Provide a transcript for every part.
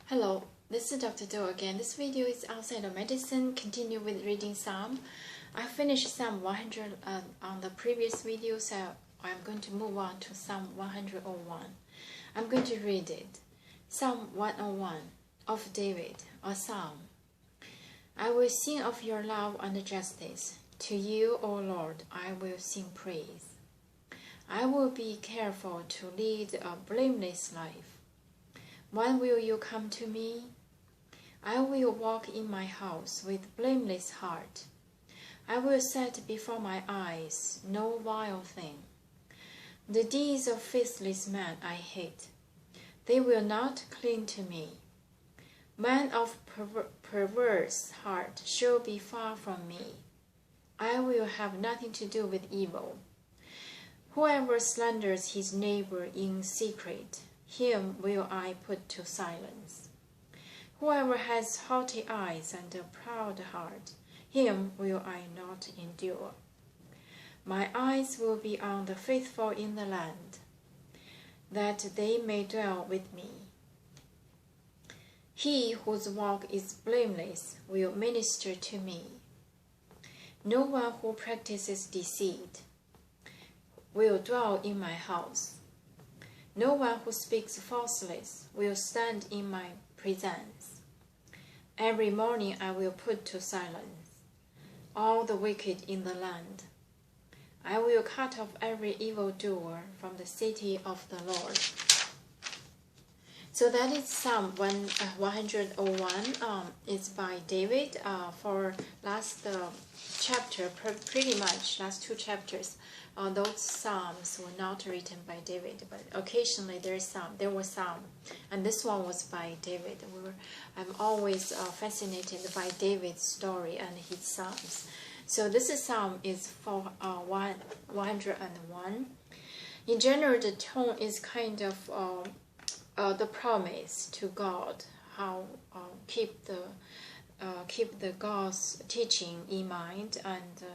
Hello, this is Dr. Do again. This video is outside of medicine. Continue with reading Psalm. I finished Psalm 100 on the previous video, so I'm going to move on to Psalm 101. I'm going to read it. Psalm 101 of David, a psalm. I will sing of your love and justice. To you, O Lord, I will sing praise. I will be careful to lead a blameless life. When will you come to me? I will walk in my house with blameless heart. I will set before my eyes no vile thing. The deeds of faithless men I hate. They will not cling to me. Men of perverse heart shall be far from me. I will have nothing to do with evil. Whoever slanders his neighbor in secret, him will I put to silence. Whoever has haughty eyes and a proud heart, him will I not endure. My eyes will be on the faithful in the land, that they may dwell with me. He whose walk is blameless will minister to me. No one who practices deceit will dwell in my house. No one who speaks falsely will stand in my presence. Every morning I will put to silence all the wicked in the land. I will cut off every evildoer from the city of the Lord. So that is Psalm 101. It's by David. For last chapter, pretty much last two chapters, those psalms were not written by David, but occasionally there were some, and this one was by David. I'm always fascinated by David's story and his psalms. So this psalm is for 101. In general, the tone is kind of the promise to God, how keep the God's teaching in mind and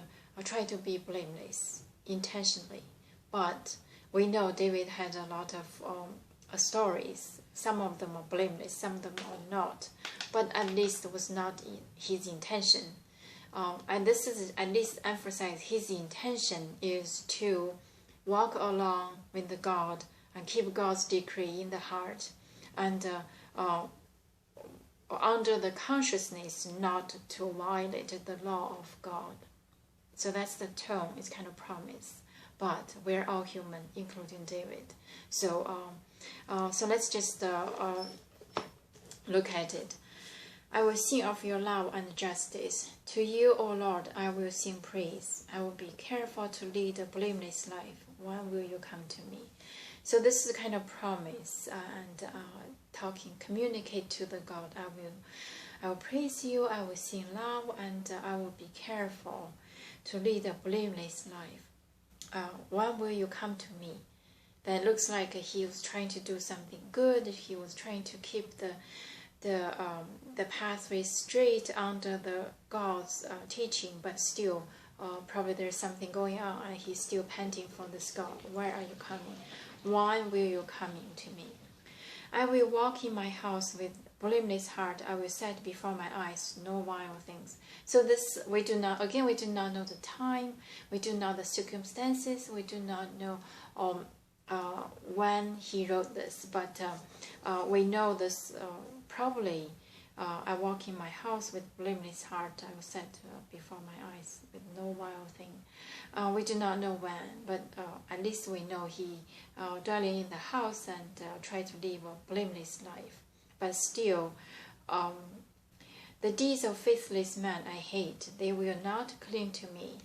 try to be blameless intentionally. But we know David had a lot of stories. Some of them are blameless, some of them are not. But at least it was not his intention. And this is at least emphasize his intention is to walk along with the God and keep God's decree in the heart, and under the consciousness not to violate the law of God. So that's the tone. It's kind of promise. But we're all human, including David. So let's just look at it. I will sing of your love and justice. To you, O Lord, I will sing praise. I will be careful to lead a blameless life. When will you come to me? So this is kind of promise and communicate to the God. I will praise you. I will sing love, and I will be careful to lead a blameless life. When will you come to me? That looks like he was trying to do something good. He was trying to keep the pathway straight under the God's teaching, but still probably there's something going on, and he's still panting for this God. Where are you coming? When will you come to me? I will walk in my house with blameless heart. I will set before my eyes no vile things. So this we do not know the time, we do not know the circumstances, we do not know when he wrote this, but we know this probably. I walk in my house with blameless heart. I will set before my eyes with no vile thing. We do not know when, but at least we know he dwelling in the house and try to live a blameless life. But still, the deeds of faithless men I hate. They will not cling to me.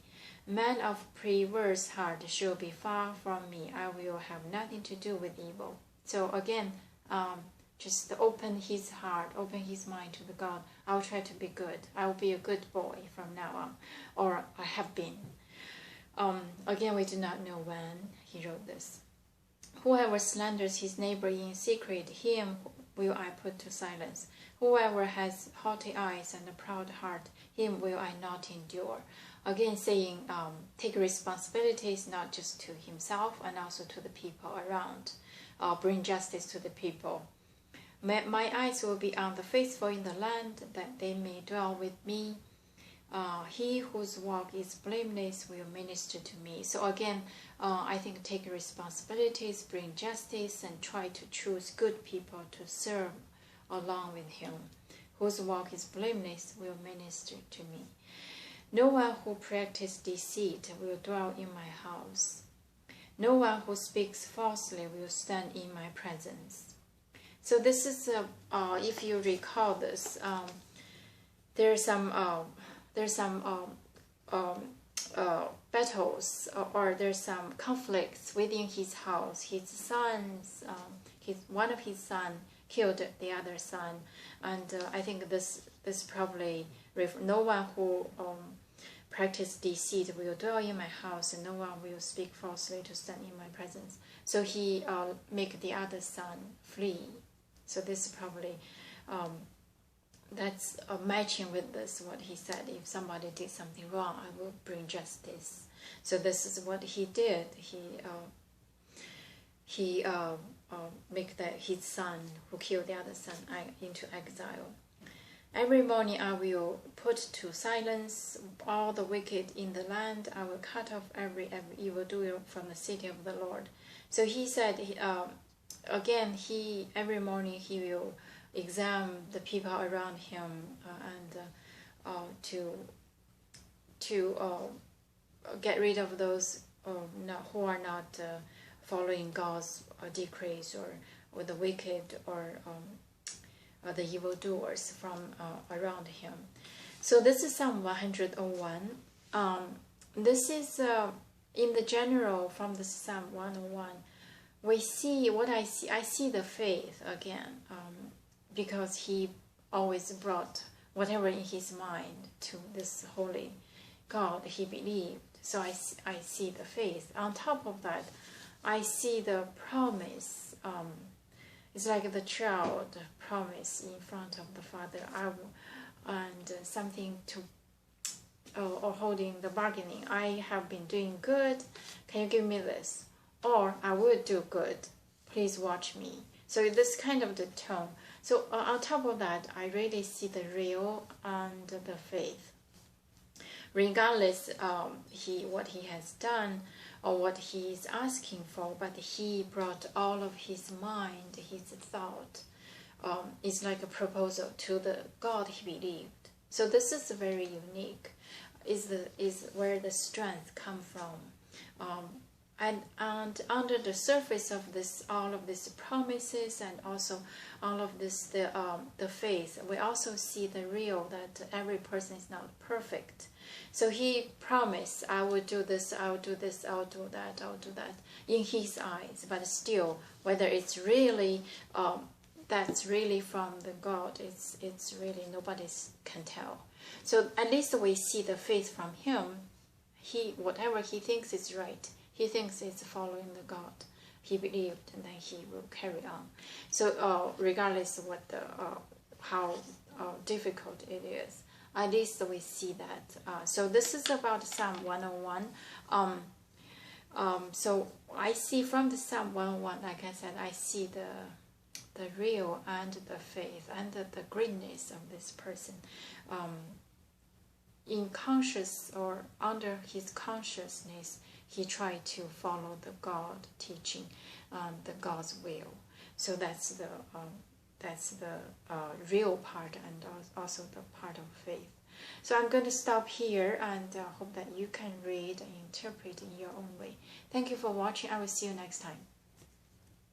Men of perverse heart shall be far from me. I will have nothing to do with evil. So again, just open his heart, open his mind to the God. I will try to be good. I will be a good boy from now on, or I have been. Again, we do not know when he wrote this. Whoever slanders his neighbor in secret, him will I put to silence. Whoever has haughty eyes and a proud heart, him will I not endure. Again, saying take responsibilities not just to himself and also to the people around. Bring justice to the people. My eyes will be on the faithful in the land, that they may dwell with me. He whose walk is blameless will minister to me. So again, I think take responsibilities, bring justice, and try to choose good people to serve along with him. Whose walk is blameless will minister to me. No one who practices deceit will dwell in my house. No one who speaks falsely will stand in my presence. So this is, if you recall this, there's some battles, or there's some conflicts within his house. His sons, one of his sons killed the other son, and I think this probably no one who practice deceit will dwell in my house, and no one will speak falsely to stand in my presence. So he make the other son flee. So this probably that's matching with this what he said. If somebody did something wrong, I will bring justice. So this is what he did. He make his son who killed the other son into exile. Every morning I will put to silence all the wicked in the land. I will cut off every evildoer from the city of the Lord. So he said, again, every morning he will examine the people around him to get rid of those who are not following God's decrees, or the wicked, or the evildoers from around him. So this is Psalm 101. This is in the general from the Psalm 101. We see what I see the faith again, because he always brought whatever in his mind to this holy God he believed. So I see the faith. On top of that, I see the promise. It's like the child promise in front of the father. And something to, or holding the bargaining. I have been doing good. Can you give me this? Or I will do good. Please watch me. So this kind of the tone. So on top of that, I really see the real and the faith. Regardless what he has done or what he is asking for, but he brought all of his mind, his thought. It's like a proposal to the God he believed. So this is very unique. Is where the strength come from. And under the surface of this, all of these promises, and also all of this, the faith, we also see the real, that every person is not perfect. So he promised, I will do this, I'll do this, I'll do that, I'll do that, in his eyes. But still, whether it's really, that's really from the God, it's really, nobody can tell. So at least we see the faith from him. Whatever he thinks is right, he thinks it's following the God he believed, and then he will carry on. So regardless of what how difficult it is, at least we see that. So this is about Psalm 101. So I see from the Psalm 101, like I said, I see the real and the faith and the greatness of this person. In conscious or under his consciousness, he tried to follow the God teaching, the God's will. So that's the real part, and also the part of faith. So I'm going to stop here, and hope that you can read and interpret in your own way. Thank you for watching. I will see you next time.